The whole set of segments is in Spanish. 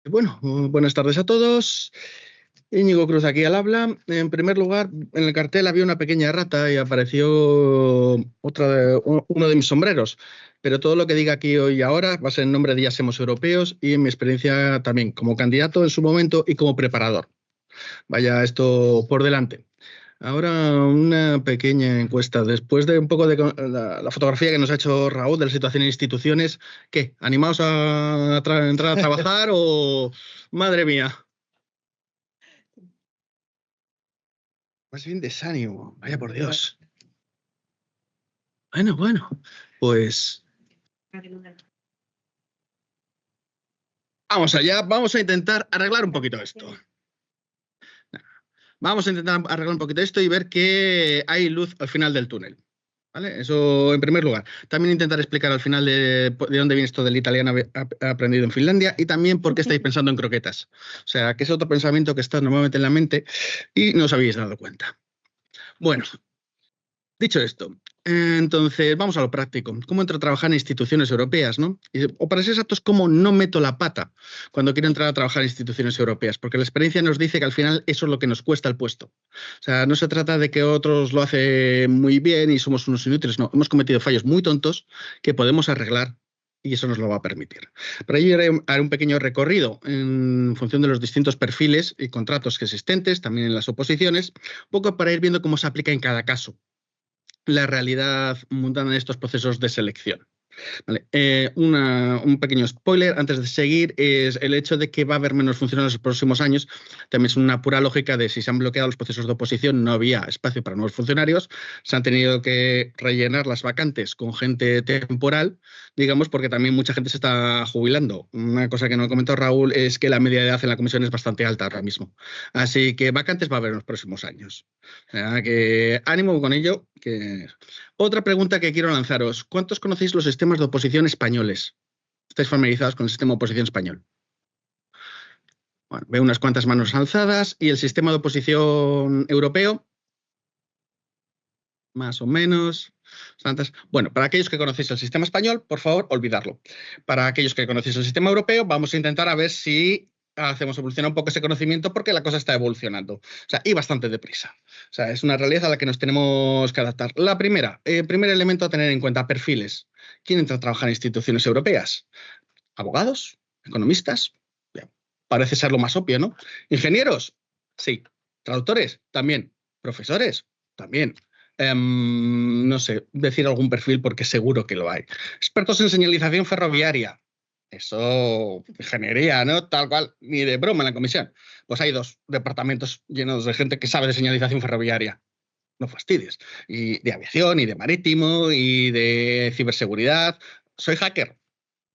Bueno, buenas tardes a todos. Íñigo Cruz aquí al habla. En primer lugar, en el cartel había una pequeña rata y apareció uno de mis sombreros. Pero todo lo que diga aquí hoy y ahora va a ser en nombre de Ya Somos Europeos y en mi experiencia también como candidato en su momento y como preparador. Vaya esto por delante. Ahora una pequeña encuesta. Después de un poco de la fotografía que nos ha hecho Raúl de la situación en instituciones, ¿qué? ¿Animaos a entrar a trabajar o madre mía? Más bien desánimo, vaya por Dios. Bueno, pues vamos allá, vamos a intentar arreglar un poquito esto. Vamos a intentar arreglar un poquito esto y ver que hay luz al final del túnel. ¿Vale? Eso en primer lugar. También intentar explicar al final de dónde viene esto del italiano aprendido en Finlandia y también por qué estáis pensando en croquetas. O sea, que es otro pensamiento que está normalmente en la mente y no os habéis dado cuenta. Bueno, dicho esto, entonces vamos a lo práctico. ¿Cómo entro a trabajar en instituciones europeas, no? O para ser exactos, ¿cómo no meto la pata cuando quiero entrar a trabajar en instituciones europeas? Porque la experiencia nos dice que al final eso es lo que nos cuesta el puesto. O sea, no se trata de que otros lo hacen muy bien y somos unos inútiles, no. Hemos cometido fallos muy tontos que podemos arreglar y eso nos lo va a permitir. Para ello haré un pequeño recorrido en función de los distintos perfiles y contratos existentes, también en las oposiciones, un poco para ir viendo cómo se aplica en cada caso la realidad mundana en estos procesos de selección. Vale. Un pequeño spoiler antes de seguir es el hecho de que va a haber menos funcionarios en los próximos años. También es una pura lógica de si se han bloqueado los procesos de oposición, no había espacio para nuevos funcionarios, se han tenido que rellenar las vacantes con gente temporal, digamos, porque también mucha gente se está jubilando. Una cosa que no ha comentado Raúl es que la media de edad en la comisión es bastante alta ahora mismo. Así que vacantes va a haber en los próximos años. O sea, que ánimo con ello. Otra pregunta que quiero lanzaros. ¿Cuántos conocéis los sistemas de oposición españoles? ¿Estáis familiarizados con el sistema de oposición español? Bueno, veo unas cuantas manos alzadas. ¿Y el sistema de oposición europeo? Más o menos. Bueno, para aquellos que conocéis el sistema español, por favor, olvidarlo. Para aquellos que conocéis el sistema europeo, vamos a intentar a ver si hacemos evolucionar un poco ese conocimiento porque la cosa está evolucionando. O sea, y bastante deprisa. O sea, es una realidad a la que nos tenemos que adaptar. La primera, primer elemento a tener en cuenta, perfiles. ¿Quién entra a trabajar en instituciones europeas? ¿Abogados? ¿Economistas? Ya, parece ser lo más obvio, ¿no? ¿Ingenieros? Sí. ¿Traductores? También. ¿Profesores? También. No sé, decir algún perfil porque seguro que lo hay. Expertos en señalización ferroviaria. Eso, ingeniería, ¿no? Tal cual, ni de broma en la comisión. Pues hay dos departamentos llenos de gente que sabe de señalización ferroviaria. No fastidies. Y de aviación, y de marítimo, y de ciberseguridad. Soy hacker.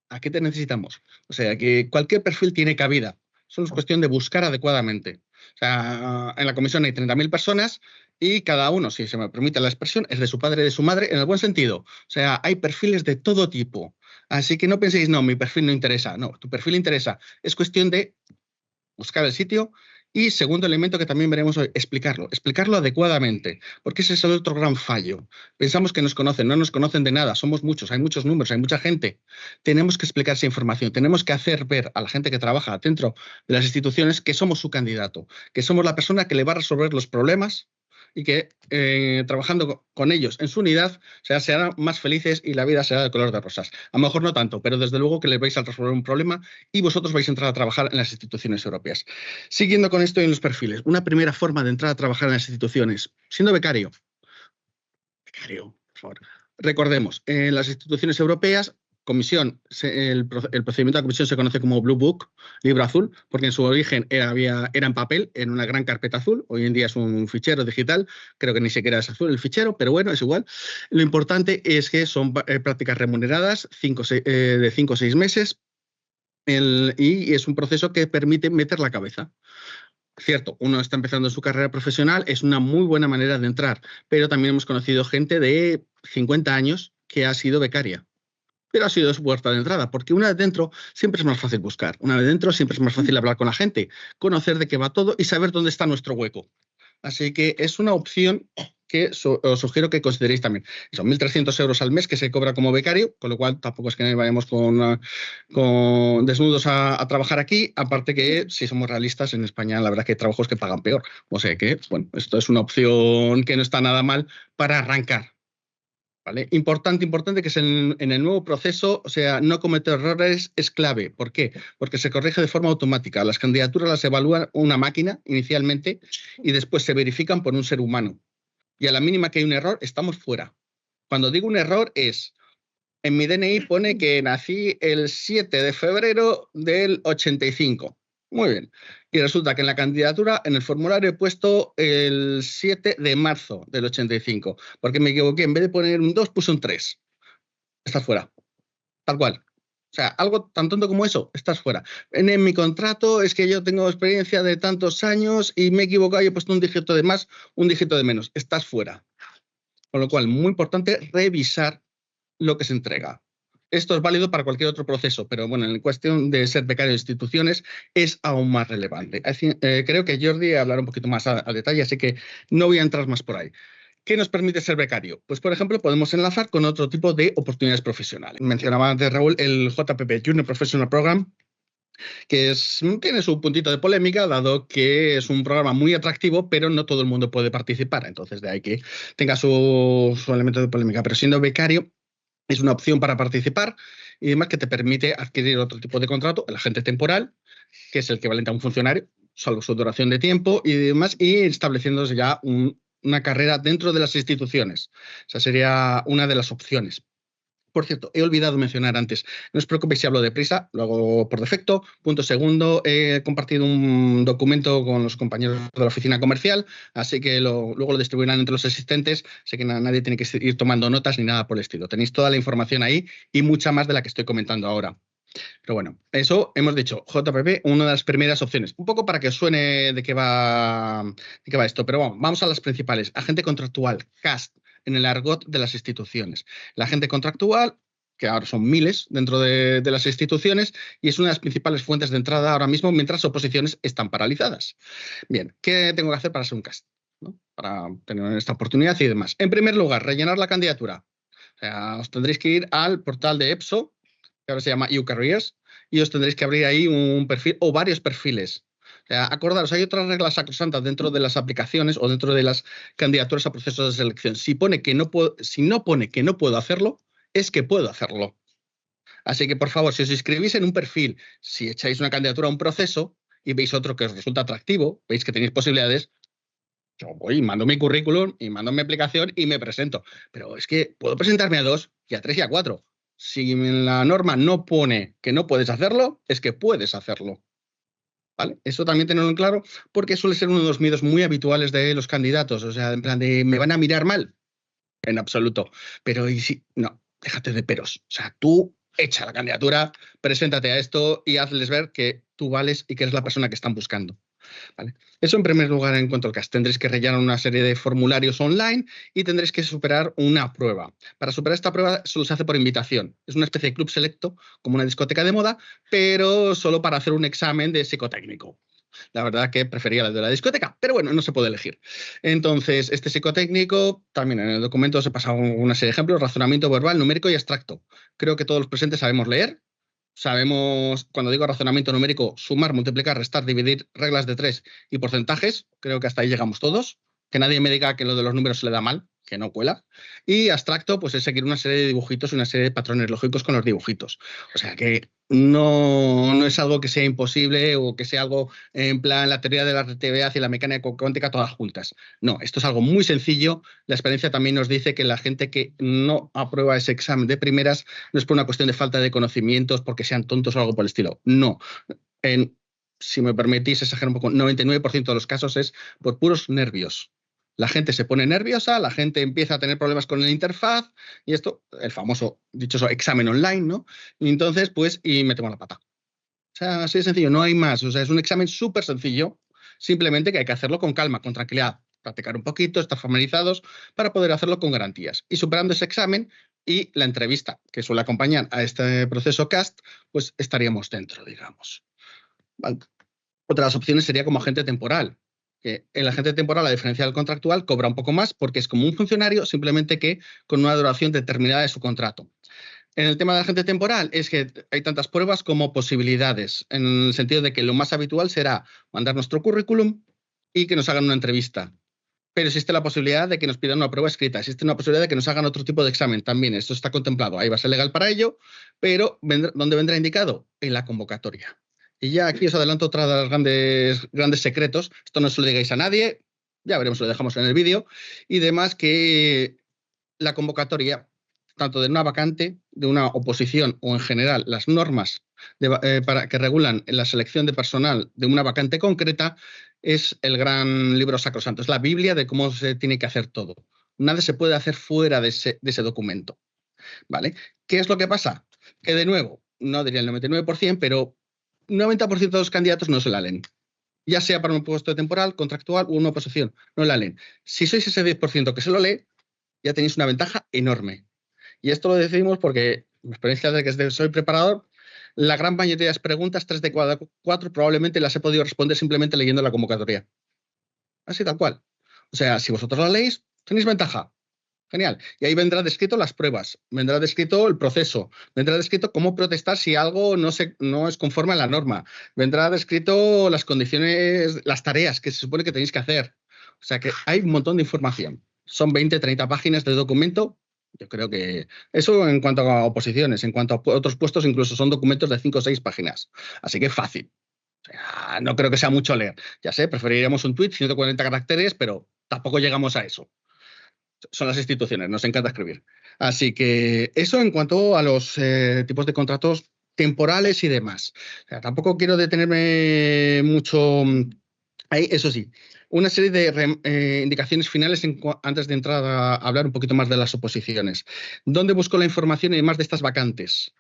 ¿A qué te necesitamos? O sea, que cualquier perfil tiene cabida. Solo es cuestión de buscar adecuadamente. O sea, en la comisión hay 30.000 personas y cada uno, si se me permite la expresión, es de su padre y de su madre en el buen sentido. O sea, hay perfiles de todo tipo. Así que no penséis, no, mi perfil no interesa. No, tu perfil interesa. Es cuestión de buscar el sitio y, segundo elemento que también veremos hoy, explicarlo adecuadamente, porque ese es el otro gran fallo. Pensamos que nos conocen, no nos conocen de nada, somos muchos, hay muchos números, hay mucha gente. Tenemos que explicar esa información, tenemos que hacer ver a la gente que trabaja dentro de las instituciones que somos su candidato, que somos la persona que le va a resolver los problemas y que trabajando con ellos en su unidad, o sea, serán más felices y la vida será de color de rosas. A lo mejor no tanto, pero desde luego que les vais a resolver un problema y vosotros vais a entrar a trabajar en las instituciones europeas. Siguiendo con esto en los perfiles, una primera forma de entrar a trabajar en las instituciones, siendo becario. Becario, por favor. Recordemos, en las instituciones europeas, comisión, el procedimiento de la comisión se conoce como Blue Book, libro azul, porque en su origen era en papel, en una gran carpeta azul. Hoy en día es un fichero digital, creo que ni siquiera es azul el fichero, pero bueno, es igual. Lo importante es que son prácticas remuneradas de 5 o 6 meses y es un proceso que permite meter la cabeza. Cierto, uno está empezando su carrera profesional, es una muy buena manera de entrar, pero también hemos conocido gente de 50 años que ha sido becaria, pero ha sido su puerta de entrada, porque una vez dentro siempre es más fácil buscar, una vez dentro siempre es más fácil hablar con la gente, conocer de qué va todo y saber dónde está nuestro hueco. Así que es una opción que os sugiero que consideréis también. Son 1.300 euros al mes que se cobra como becario, con lo cual tampoco es que vayamos con desnudos a trabajar aquí. Aparte que, si somos realistas, en España la verdad que hay trabajos que pagan peor. O sea que, bueno, esto es una opción que no está nada mal para arrancar. ¿Vale? Importante que es en el nuevo proceso, o sea, no cometer errores es clave. ¿Por qué? Porque se corrige de forma automática. Las candidaturas las evalúa una máquina inicialmente y después se verifican por un ser humano. Y a la mínima que hay un error, estamos fuera. Cuando digo un error es, en mi DNI pone que nací el 7 de febrero del 85. Muy bien. Y resulta que en la candidatura, en el formulario he puesto el 7 de marzo del 85, porque me equivoqué. En vez de poner un 2, puse un 3. Estás fuera. Tal cual. O sea, algo tan tonto como eso, estás fuera. En mi contrato es que yo tengo experiencia de tantos años y me he equivocado y he puesto un dígito de más, un dígito de menos. Estás fuera. Con lo cual, muy importante revisar lo que se entrega. Esto es válido para cualquier otro proceso, pero bueno, en cuestión de ser becario de instituciones es aún más relevante. Creo que Jordi hablará un poquito más a detalle, así que no voy a entrar más por ahí. ¿Qué nos permite ser becario? Pues, por ejemplo, podemos enlazar con otro tipo de oportunidades profesionales. Mencionaba antes, Raúl, el JPP, Junior Professional Program, que tiene su puntito de polémica, dado que es un programa muy atractivo, pero no todo el mundo puede participar. Entonces, de ahí que tenga su elemento de polémica. Pero siendo becario, es una opción para participar y además que te permite adquirir otro tipo de contrato, el agente temporal, que es el equivalente a un funcionario, salvo su duración de tiempo y demás, y estableciéndose ya una carrera dentro de las instituciones. Esa sería una de las opciones. Por cierto, he olvidado mencionar antes, no os preocupéis si hablo deprisa, lo hago por defecto. Punto segundo, he compartido un documento con los compañeros de la oficina comercial, así que luego lo distribuirán entre los asistentes, sé que nadie tiene que ir tomando notas ni nada por el estilo. Tenéis toda la información ahí y mucha más de la que estoy comentando ahora. Pero bueno, eso hemos dicho, JPP, una de las primeras opciones. Un poco para que os suene de qué va esto, pero vamos a las principales. Agente contractual, CAST, en el argot de las instituciones. El agente contractual, que ahora son miles dentro de las instituciones, y es una de las principales fuentes de entrada ahora mismo mientras oposiciones están paralizadas. Bien, ¿qué tengo que hacer para ser un CAST? ¿No? Para tener esta oportunidad y demás. En primer lugar, rellenar la candidatura. O sea, os tendréis que ir al portal de EPSO, que ahora se llama YouCareers, y os tendréis que abrir ahí un perfil o varios perfiles. O sea, acordaros, hay otras reglas sacrosantas dentro de las aplicaciones o dentro de las candidaturas a procesos de selección. Si no pone que no puedo hacerlo, es que puedo hacerlo. Así que, por favor, si os inscribís en un perfil, si echáis una candidatura a un proceso y veis otro que os resulta atractivo, veis que tenéis posibilidades, yo voy, mando mi currículum y mando mi aplicación y me presento. Pero es que puedo presentarme a 2, y a 3 y a 4. Si la norma no pone que no puedes hacerlo, es que puedes hacerlo. ¿Vale? Eso también tenerlo en claro, porque suele ser uno de los miedos muy habituales de los candidatos. O sea, en plan de, ¿me van a mirar mal? En absoluto. Pero ¿y si? No, déjate de peros. O sea, tú echa la candidatura, preséntate a esto y hazles ver que tú vales y que eres la persona que están buscando. ¿Vale? Eso en primer lugar en cuanto al CAS. Tendréis que rellenar una serie de formularios online y tendréis que superar una prueba. Para superar esta prueba solo se hace por invitación. Es una especie de club selecto, como una discoteca de moda, pero solo para hacer un examen de psicotécnico. La verdad que prefería la de la discoteca, pero bueno, no se puede elegir. Entonces, este psicotécnico, también en el documento os he pasado una serie de ejemplos: razonamiento verbal, numérico y abstracto. Creo que todos los presentes sabemos leer. Sabemos, cuando digo razonamiento numérico, sumar, multiplicar, restar, dividir, reglas de 3 y porcentajes. Creo que hasta ahí llegamos todos. Que nadie me diga que lo de los números se le da mal, que no cuela. Y abstracto, pues es seguir una serie de dibujitos y una serie de patrones lógicos con los dibujitos. O sea que no es algo que sea imposible o que sea algo en plan la teoría de la relatividad y la mecánica cuántica todas juntas. No, esto es algo muy sencillo. La experiencia también nos dice que la gente que no aprueba ese examen de primeras no es por una cuestión de falta de conocimientos, porque sean tontos o algo por el estilo. No. Si me permitís exagerar un poco, 99% de los casos es por puros nervios. La gente se pone nerviosa, la gente empieza a tener problemas con la interfaz y esto, el famoso, dichoso examen online, ¿no? Y entonces, pues, y metemos la pata. O sea, así de sencillo, no hay más. O sea, es un examen súper sencillo, simplemente que hay que hacerlo con calma, con tranquilidad, practicar un poquito, estar familiarizados para poder hacerlo con garantías. Y superando ese examen y la entrevista que suele acompañar a este proceso CAST, pues estaríamos dentro, digamos. Vale. Otra de las opciones sería como agente temporal. que el agente temporal, a diferencia del contractual, cobra un poco más porque es como un funcionario, simplemente que con una duración determinada de su contrato. En el tema del agente temporal es que hay tantas pruebas como posibilidades, en el sentido de que lo más habitual será mandar nuestro currículum y que nos hagan una entrevista. Pero existe la posibilidad de que nos pidan una prueba escrita, existe una posibilidad de que nos hagan otro tipo de examen también. Esto está contemplado. Hay base legal para ello, pero ¿dónde vendrá indicado? En la convocatoria. Y ya aquí os adelanto otra de los grandes secretos. Esto no se lo digáis a nadie, ya veremos, lo dejamos en el vídeo. Y demás que la convocatoria, tanto de una vacante, de una oposición o en general las normas que regulan la selección de personal de una vacante concreta, es el gran libro sacrosanto, es la Biblia de cómo se tiene que hacer todo. Nada se puede hacer fuera de ese documento. ¿Vale? ¿Qué es lo que pasa? Que de nuevo, no diría el 99%, pero 90% de los candidatos no se la leen. Ya sea para un puesto temporal, contractual o una oposición, no la leen. Si sois ese 10% que se lo lee, ya tenéis una ventaja enorme. Y esto lo decimos porque, mi experiencia de que soy preparador, la gran mayoría de las preguntas, 3 de 4, probablemente las he podido responder simplemente leyendo la convocatoria. Así tal cual. O sea, si vosotros la leéis, tenéis ventaja. Genial. Y ahí vendrá descrito las pruebas, vendrá descrito el proceso, vendrá descrito cómo protestar si algo no es conforme a la norma, vendrá descrito las condiciones, las tareas que se supone que tenéis que hacer. O sea que hay un montón de información. Son 20, 30 páginas de documento. Yo creo que eso en cuanto a oposiciones, en cuanto a otros puestos, incluso son documentos de 5 o 6 páginas. Así que fácil. O sea, no creo que sea mucho leer. Ya sé, preferiríamos un tweet, 140 caracteres, pero tampoco llegamos a eso. Son las instituciones, nos encanta escribir. Así que eso en cuanto a los tipos de contratos temporales y demás. O sea, tampoco quiero detenerme mucho ahí, eso sí. Una serie de indicaciones finales antes de entrar a hablar un poquito más de las oposiciones. ¿Dónde busco la información y más de estas vacantes?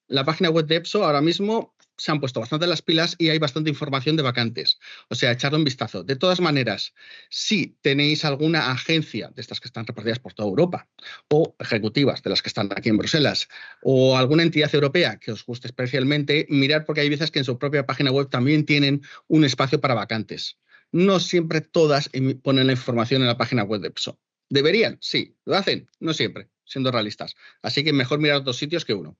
La página web de EPSO ahora mismo se han puesto bastante las pilas y hay bastante información de vacantes. O sea, echarle un vistazo. De todas maneras, si tenéis alguna agencia de estas que están repartidas por toda Europa o ejecutivas de las que están aquí en Bruselas o alguna entidad europea que os guste especialmente, mirad porque hay veces que en su propia página web también tienen un espacio para vacantes. No siempre todas ponen la información en la página web de EPSO. ¿Deberían? Sí. ¿Lo hacen? No siempre, siendo realistas. Así que mejor mirar dos sitios que uno.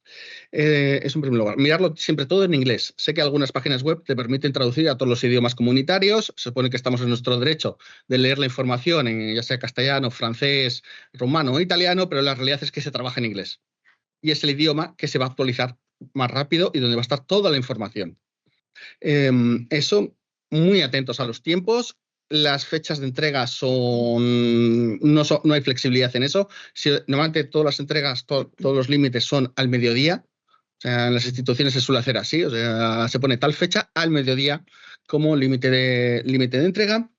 Es un primer lugar. Mirarlo siempre todo en inglés. Sé que algunas páginas web te permiten traducir a todos los idiomas comunitarios. Se supone que estamos en nuestro derecho de leer la información en ya sea castellano, francés, rumano o italiano, pero la realidad es que se trabaja en inglés. Y es el idioma que se va a actualizar más rápido y donde va a estar toda la información. Eso, muy atentos a los tiempos. Las fechas de entrega no hay flexibilidad en eso. Normalmente todas las entregas, todos los límites son al mediodía. O sea, en las instituciones se suele hacer así. O sea, se pone tal fecha al mediodía como límite de entrega.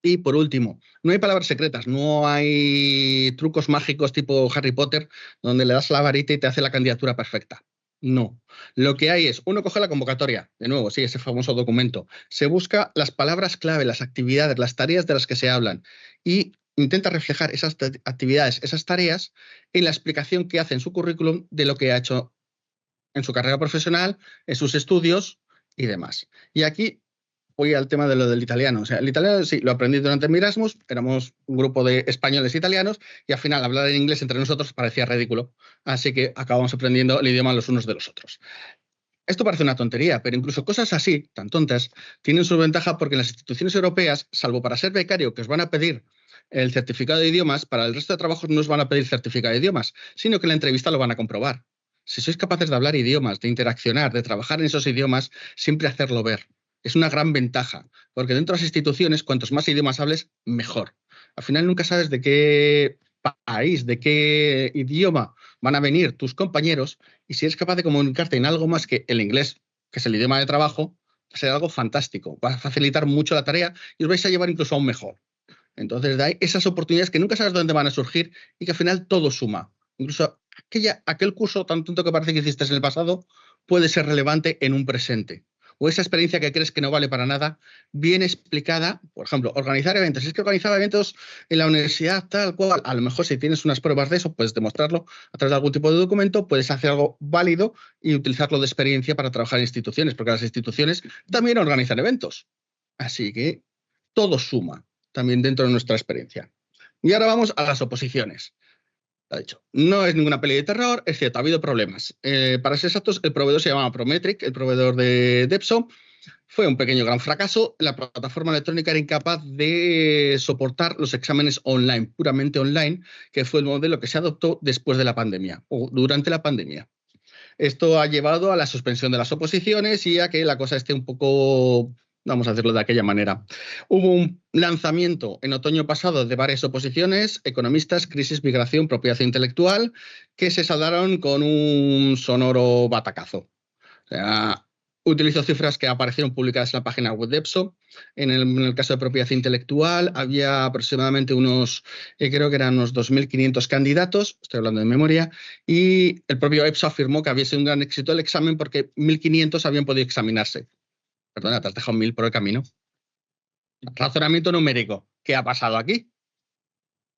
Y por último, no hay palabras secretas, no hay trucos mágicos tipo Harry Potter, donde le das la varita y te hace la candidatura perfecta. No. Lo que hay es, uno coge la convocatoria, de nuevo, sí, ese famoso documento, se busca las palabras clave, las actividades, las tareas de las que se hablan y intenta reflejar esas actividades, esas tareas en la explicación que hace en su currículum de lo que ha hecho en su carrera profesional, en sus estudios y demás. Y aquí voy al tema de lo del italiano. O sea, el italiano sí, lo aprendí durante mi Erasmus, éramos un grupo de españoles e italianos y al final hablar en inglés entre nosotros parecía ridículo. Así que acabamos aprendiendo el idioma los unos de los otros. Esto parece una tontería, pero incluso cosas así, tan tontas, tienen su ventaja porque en las instituciones europeas, salvo para ser becario, que os van a pedir el certificado de idiomas, para el resto de trabajos no os van a pedir certificado de idiomas, sino que en la entrevista lo van a comprobar. Si sois capaces de hablar idiomas, de interaccionar, de trabajar en esos idiomas, siempre hacerlo ver. Es una gran ventaja, porque dentro de las instituciones, cuantos más idiomas hables, mejor. Al final nunca sabes de qué país, de qué idioma van a venir tus compañeros y si eres capaz de comunicarte en algo más que el inglés, que es el idioma de trabajo, va a ser algo fantástico. Va a facilitar mucho la tarea y os vais a llevar incluso aún mejor. Entonces, de ahí esas oportunidades que nunca sabes dónde van a surgir y que al final todo suma. Incluso aquel curso tan tonto que parece que hiciste en el pasado puede ser relevante en un presente. O esa experiencia que crees que no vale para nada, bien explicada, por ejemplo, organizar eventos. Si es que organizaba eventos en la universidad tal cual, a lo mejor si tienes unas pruebas de eso, puedes demostrarlo a través de algún tipo de documento, puedes hacer algo válido y utilizarlo de experiencia para trabajar en instituciones, porque las instituciones también organizan eventos. Así que todo suma también dentro de nuestra experiencia. Y ahora vamos a las oposiciones. Ha dicho, no es ninguna peli de terror, es cierto, ha habido problemas. Para ser exactos, el proveedor se llamaba Prometric, el proveedor de EPSO. Fue un pequeño gran fracaso. La plataforma electrónica era incapaz de soportar los exámenes online, puramente online, que fue el modelo que se adoptó después de la pandemia o durante la pandemia. Esto ha llevado a la suspensión de las oposiciones y a que la cosa esté un poco, vamos a decirlo de aquella manera. Hubo un lanzamiento en otoño pasado de varias oposiciones, economistas, crisis, migración, propiedad intelectual, que se saldaron con un sonoro batacazo. O sea, utilizo cifras que aparecieron publicadas en la página web de EPSO. En el caso de propiedad intelectual había aproximadamente creo que eran unos 2.500 candidatos, estoy hablando de memoria, y el propio EPSO afirmó que había sido un gran éxito el examen porque 1.500 habían podido examinarse. Perdona, te has dejado 1.000 por el camino. Razonamiento numérico. ¿Qué ha pasado aquí?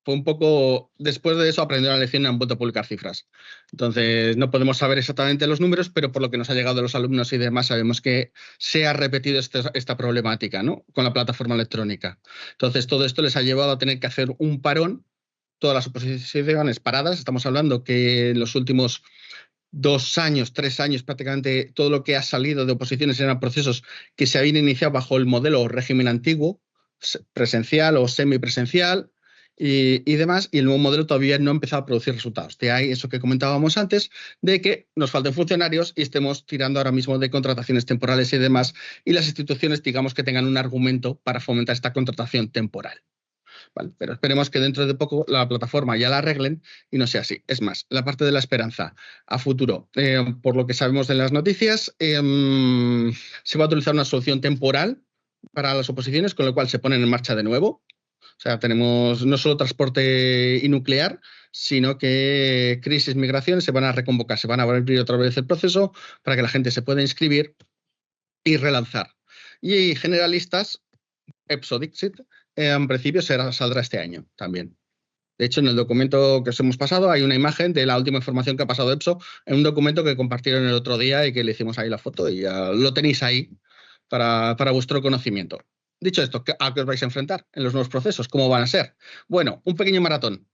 Fue un poco, después de eso aprendieron la lección y han vuelto a publicar cifras. Entonces, no podemos saber exactamente los números, pero por lo que nos ha llegado de los alumnos y demás, sabemos que se ha repetido esta problemática, ¿no? Con la plataforma electrónica. Entonces, todo esto les ha llevado a tener que hacer un parón, todas las oposiciones paradas. Estamos hablando que en los últimos 2 años, 3 años, prácticamente todo lo que ha salido de oposiciones eran procesos que se habían iniciado bajo el modelo o régimen antiguo, presencial o semipresencial, y demás, y el nuevo modelo todavía no ha empezado a producir resultados. De ahí eso que comentábamos antes, de que nos falten funcionarios y estemos tirando ahora mismo de contrataciones temporales y demás, y las instituciones, digamos, que tengan un argumento para fomentar esta contratación temporal. Vale, pero esperemos que dentro de poco la plataforma ya la arreglen y no sea así. Es más, la parte de la esperanza a futuro, por lo que sabemos de las noticias, se va a utilizar una solución temporal para las oposiciones, con lo cual se ponen en marcha de nuevo. O sea, tenemos no solo transporte y nuclear, sino que crisis, migraciones se van a reconvocar, se van a abrir otra vez el proceso para que la gente se pueda inscribir y relanzar. Y generalistas, EPSO Dixit, en principio saldrá este año también. De hecho, en el documento que os hemos pasado hay una imagen de la última información que ha pasado EPSO en un documento que compartieron el otro día y que le hicimos ahí la foto y ya lo tenéis ahí para vuestro conocimiento. Dicho esto, ¿a qué os vais a enfrentar en los nuevos procesos? ¿Cómo van a ser? Bueno, un pequeño maratón.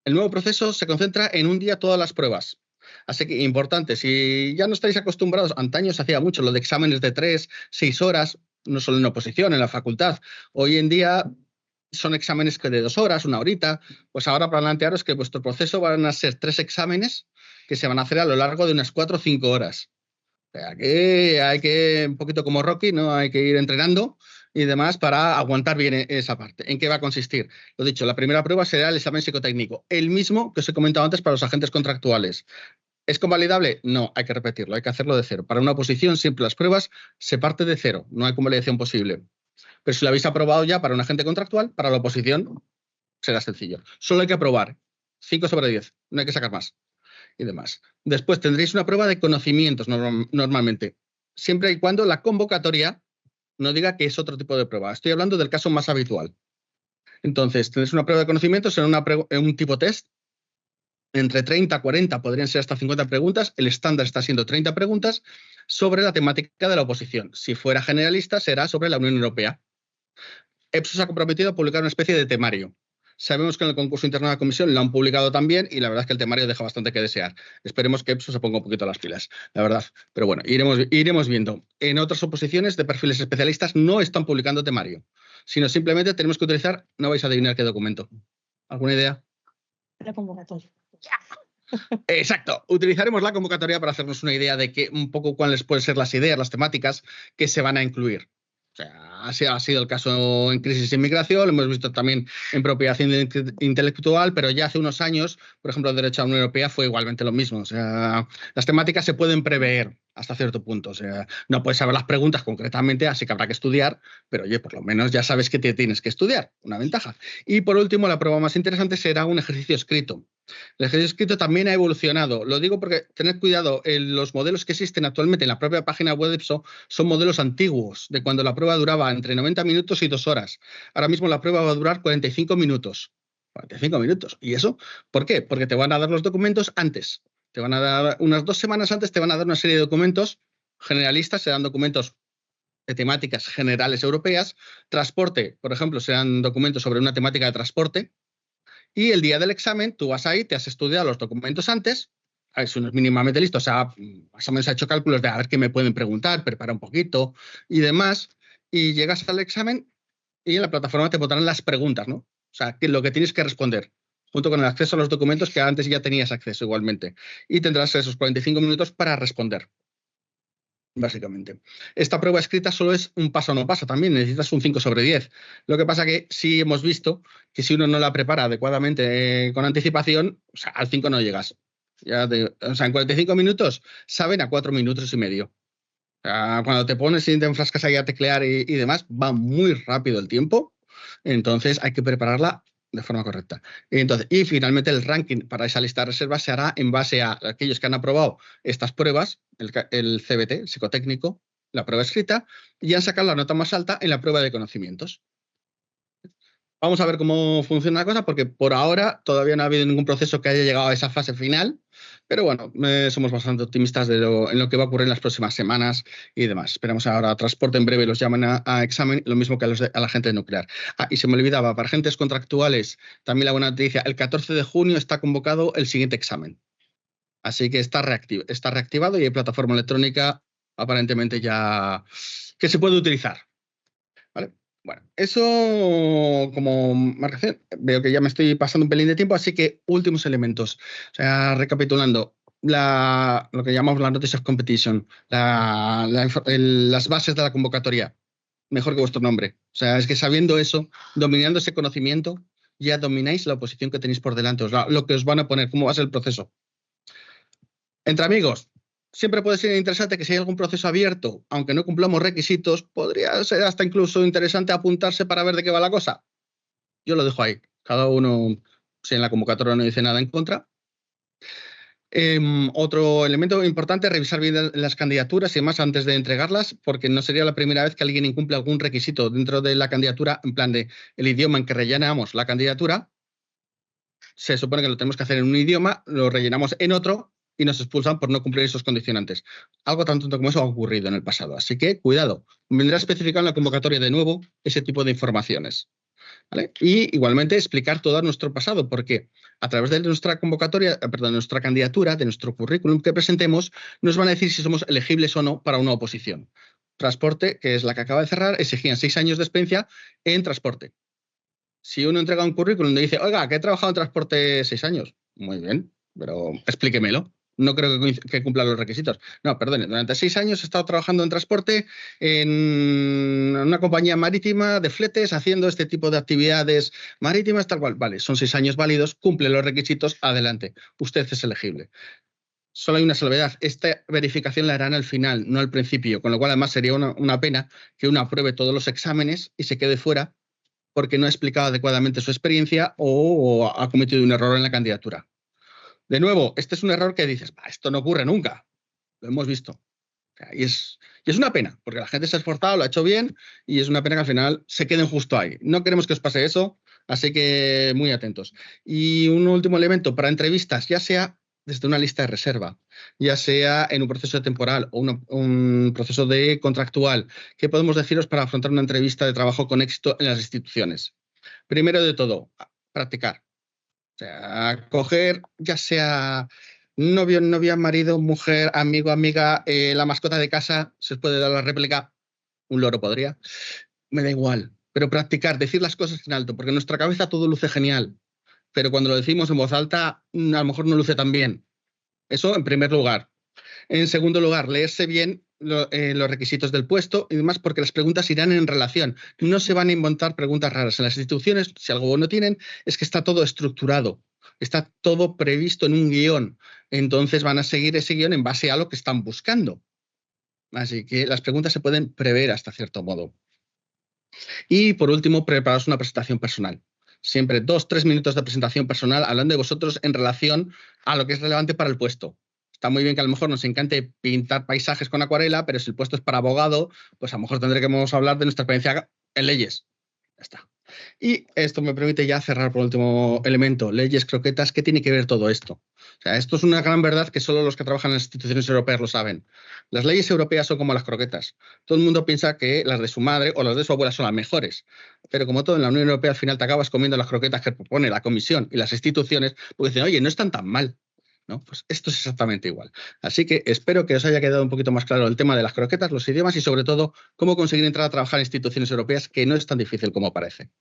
El nuevo proceso se concentra en un día todas las pruebas. Así que, importante, si ya no estáis acostumbrados, antaño se hacía mucho lo de exámenes de 3, 6 horas, no solo en oposición, en la facultad. Hoy en día son exámenes que de 2 horas, 1 horita. Pues ahora plantearos que vuestro proceso van a ser 3 exámenes que se van a hacer a lo largo de unas 4 o 5 horas. O sea, que hay que, un poquito como Rocky, ¿no? Hay que ir entrenando y demás para aguantar bien esa parte. ¿En qué va a consistir? Lo dicho, la primera prueba será el examen psicotécnico, el mismo que os he comentado antes para los agentes contractuales. ¿Es convalidable? No, hay que repetirlo, hay que hacerlo de cero. Para una oposición, siempre las pruebas se parte de cero, no hay convalidación posible. Pero si lo habéis aprobado ya para un agente contractual, para la oposición será sencillo. Solo hay que aprobar 5 sobre 10, no hay que sacar más y demás. Después tendréis una prueba de conocimientos normalmente, siempre y cuando la convocatoria no diga que es otro tipo de prueba. Estoy hablando del caso más habitual. Entonces, tendréis una prueba de conocimientos, será un tipo test. Entre 30, 40, podrían ser hasta 50 preguntas. El estándar está siendo 30 preguntas sobre la temática de la oposición. Si fuera generalista, será sobre la Unión Europea. EPSO se ha comprometido a publicar una especie de temario. Sabemos que en el concurso interno de la comisión lo han publicado también y la verdad es que el temario deja bastante que desear. Esperemos que EPSO se ponga un poquito las pilas, la verdad. Pero bueno, iremos viendo. En otras oposiciones de perfiles especialistas no están publicando temario, sino simplemente tenemos que utilizar, no vais a adivinar qué documento. ¿Alguna idea? La convocatoria. Exacto. Utilizaremos la convocatoria para hacernos una idea de un poco cuáles pueden ser las ideas, las temáticas que se van a incluir. O sea, así ha sido el caso en crisis e inmigración, lo hemos visto también en propiedad intelectual, pero ya hace unos años, por ejemplo, el derecho a la Unión Europea fue igualmente lo mismo. O sea, las temáticas se pueden prever hasta cierto punto. O sea, no puedes saber las preguntas concretamente, así que habrá que estudiar, pero oye, por lo menos ya sabes que te tienes que estudiar, una ventaja. Y por último, la prueba más interesante será un ejercicio escrito. El ejercicio escrito también ha evolucionado. Lo digo porque tened cuidado, los modelos que existen actualmente en la propia página web de EPSO son modelos antiguos, de cuando la prueba duraba entre 90 minutos y 2 horas. Ahora mismo la prueba va a durar 45 minutos. 45 minutos. ¿Y eso? ¿Por qué? Porque te van a dar los documentos antes. Te van a dar unas 2 semanas antes, te van a dar una serie de documentos generalistas, serán documentos de temáticas generales europeas. Transporte, por ejemplo, serán documentos sobre una temática de transporte. Y el día del examen, tú vas ahí, te has estudiado los documentos antes, si uno es mínimamente listo, o sea, más o menos ha hecho cálculos de a ver qué me pueden preguntar, prepara un poquito y demás, y llegas al examen y en la plataforma te pondrán las preguntas, ¿no? O sea, lo que tienes que responder, junto con el acceso a los documentos que antes ya tenías acceso igualmente. Y tendrás esos 45 minutos para responder, básicamente. Esta prueba escrita solo es un paso o no pasa, también necesitas un 5 sobre 10. Lo que pasa que sí hemos visto que si uno no la prepara adecuadamente con anticipación, o sea, al 5 no llegas. O sea, en 45 minutos saben a 4 minutos y medio. O sea, cuando te pones y te enfrascas ahí a teclear y demás, va muy rápido el tiempo, entonces hay que prepararla de forma correcta. Entonces, y finalmente el ranking para esa lista de reservas se hará en base a aquellos que han aprobado estas pruebas, el CBT, el psicotécnico, la prueba escrita, y han sacado la nota más alta en la prueba de conocimientos. Vamos a ver cómo funciona la cosa, porque por ahora todavía no ha habido ningún proceso que haya llegado a esa fase final, pero bueno, somos bastante optimistas en lo que va a ocurrir en las próximas semanas y demás. Esperamos ahora a transporte, en breve los llaman a examen, lo mismo que a la gente de nuclear. Ah, y se me olvidaba, para agentes contractuales, también la buena noticia, el 14 de junio está convocado el siguiente examen. Así que está reactivado y hay plataforma electrónica aparentemente ya que se puede utilizar. ¿Vale? Bueno, eso como marcación, veo que ya me estoy pasando un pelín de tiempo, así que últimos elementos. O sea, recapitulando, lo que llamamos la Notice of Competition, las bases de la convocatoria, mejor que vuestro nombre. O sea, es que sabiendo eso, dominando ese conocimiento, ya domináis la oposición que tenéis por delante, lo que os van a poner, cómo va a ser el proceso. Entre amigos, siempre puede ser interesante que si hay algún proceso abierto, aunque no cumplamos requisitos, podría ser hasta incluso interesante apuntarse para ver de qué va la cosa. Yo lo dejo ahí. Cada uno, si en la convocatoria no dice nada en contra. Otro elemento importante, revisar bien las candidaturas y demás antes de entregarlas, porque no sería la primera vez que alguien incumple algún requisito dentro de la candidatura, en plan de el idioma en que rellenamos la candidatura. Se supone que lo tenemos que hacer en un idioma, lo rellenamos en otro y nos expulsan por no cumplir esos condicionantes. Algo tan tonto como eso ha ocurrido en el pasado. Así que, cuidado, vendrá especificado en la convocatoria de nuevo ese tipo de informaciones. ¿Vale? Y igualmente explicar todo nuestro pasado, porque a través de nuestra convocatoria, perdón, nuestra candidatura, de nuestro currículum que presentemos, nos van a decir si somos elegibles o no para una oposición. Transporte, que es la que acaba de cerrar, exigían 6 años de experiencia en transporte. Si uno entrega un currículum y dice, oiga, que he trabajado en transporte 6 años, muy bien, pero explíquemelo. No creo que cumpla los requisitos. No, perdone, durante 6 años he estado trabajando en transporte en una compañía marítima de fletes, haciendo este tipo de actividades marítimas, tal cual. Vale, son 6 años válidos, cumple los requisitos, adelante. Usted es elegible. Solo hay una salvedad. Esta verificación la harán al final, no al principio, con lo cual además sería una pena que uno apruebe todos los exámenes y se quede fuera porque no ha explicado adecuadamente su experiencia o ha cometido un error en la candidatura. De nuevo, este es un error que dices, esto no ocurre nunca, lo hemos visto. O sea, y es una pena, porque la gente se ha esforzado, lo ha hecho bien, y es una pena que al final se queden justo ahí. No queremos que os pase eso, así que muy atentos. Y un último elemento, para entrevistas, ya sea desde una lista de reserva, ya sea en un proceso temporal o un proceso de contractual, ¿qué podemos deciros para afrontar una entrevista de trabajo con éxito en las instituciones? Primero de todo, practicar. O sea, coger ya sea novio, novia, marido, mujer, amigo, amiga, la mascota de casa, se os puede dar la réplica, un loro podría, me da igual, pero practicar, decir las cosas en alto, porque en nuestra cabeza todo luce genial, pero cuando lo decimos en voz alta, a lo mejor no luce tan bien. Eso en primer lugar. En segundo lugar, leerse bien los requisitos del puesto y demás, porque las preguntas irán en relación. No se van a inventar preguntas raras. En las instituciones, si algo bueno tienen, es que está todo estructurado, está todo previsto en un guión. Entonces van a seguir ese guión en base a lo que están buscando. Así que las preguntas se pueden prever hasta cierto modo. Y por último, prepararos una presentación personal. Siempre 2-3 minutos de presentación personal hablando de vosotros en relación a lo que es relevante para el puesto. Está muy bien que a lo mejor nos encante pintar paisajes con acuarela, pero si el puesto es para abogado, pues a lo mejor tendremos que hablar de nuestra experiencia en leyes. Ya está. Y esto me permite ya cerrar por último elemento, leyes croquetas. ¿Qué tiene que ver todo esto? O sea, esto es una gran verdad que solo los que trabajan en las instituciones europeas lo saben. Las leyes europeas son como las croquetas. Todo el mundo piensa que las de su madre o las de su abuela son las mejores. Pero como todo en la Unión Europea, al final te acabas comiendo las croquetas que propone la Comisión y las instituciones, porque dicen, oye, no están tan mal. ¿No? Pues esto es exactamente igual. Así que espero que os haya quedado un poquito más claro el tema de las croquetas, los idiomas y sobre todo cómo conseguir entrar a trabajar en instituciones europeas, que no es tan difícil como parece.